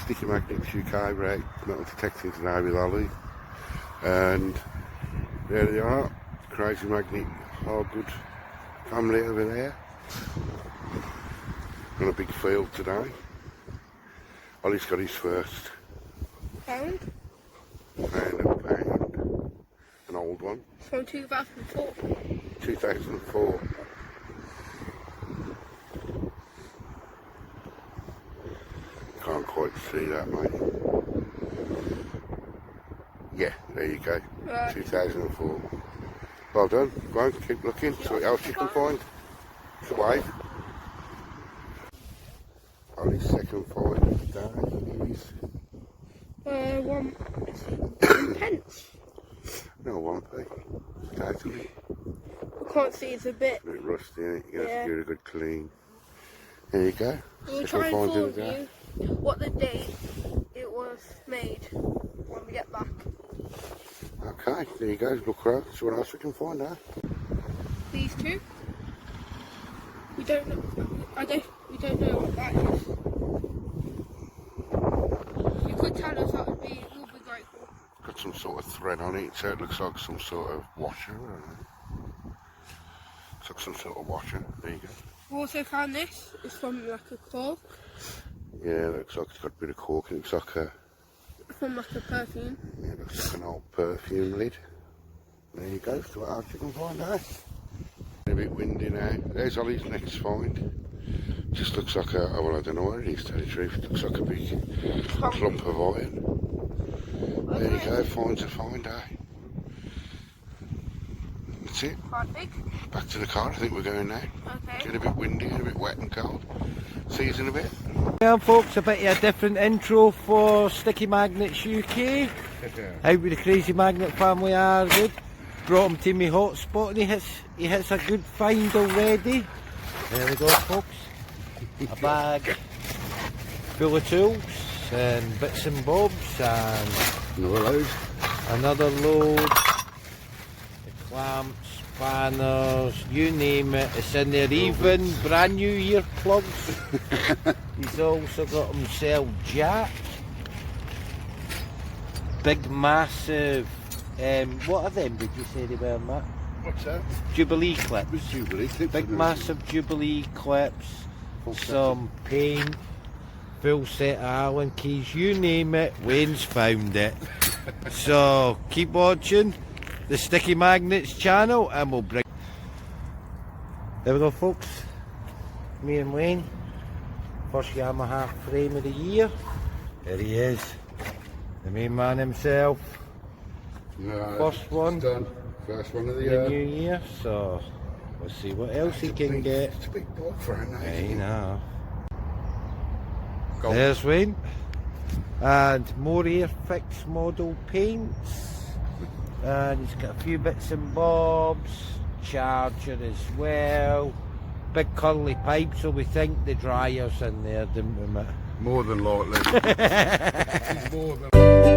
Sticky Magnets UK rate metal detecting today with Ollie, and there they are, Crazy Magnet Hargood family over there on a big field today. Ollie's got his first Pound? Pound, an old one. From 2004. 2004. Can't quite see that, mate. Yeah, there you go. Right. 2004. Well done. Go on, keep looking. See what else you can find. It's a wave. Only second find of the day is... one pence. No, 1p. Totally. I can't see, it's a bit rusty, isn't it? You have to give it a good clean. There you go. We'll try and inform you what the date it was made when we get back. Okay, there you go. Look around, see what else we can find out. These two. We don't know. We don't know what that is. If you could tell us, that would be. We'll be grateful. Got some sort of thread on it, so it looks like some sort of washer. I don't know. Looks like some sort of washer. There you go. We also found this. It's from like a cork. Yeah, looks like it's got a bit of cork. It looks like a... From like a perfume. Yeah, it looks like an old perfume lid. There you go. So what else you can find out? A bit windy now. There's Ollie's next find. Just looks like a... Oh, well, I don't know what it is, to tell you the truth. It looks like a big clump of iron. There you go. Finds a find, eh? That's it. Quite big. Back to the car. I think we're going now. Okay. Getting a bit windy and a bit wet and cold. See you in a bit. Yeah, folks, a bit of a different intro for Sticky Magnets UK. Out with the Crazy Magnet family Hargood. Brought him to me hotspot and he hits a good find already. There we go, folks. A bag full of tools and bits and bobs, and another load of clamps, spanners, you name it, it's in there. Even brand new earplugs. He's also got himself jack, big massive, what are them, did you say they were, Matt? What's that? Jubilee clips. Jubilee clips. Big massive Jubilee clips, some paint, full set of Allen keys, you name it, Wayne's found it. So keep watching the Sticky Magnets channel and we'll bring... There we go, folks, me and Wayne, first Yamaha frame of the year. There he is, the main man himself. First one. Done. First one of the New year, so we'll see what else he can get. It's a big block for him, I know. There's Wayne. And more Airfix model paints. And he's got a few bits and bobs. Charger as well. Big curly pipe, so we think the dryer's in there, didn't we, Matt? More than likely. More than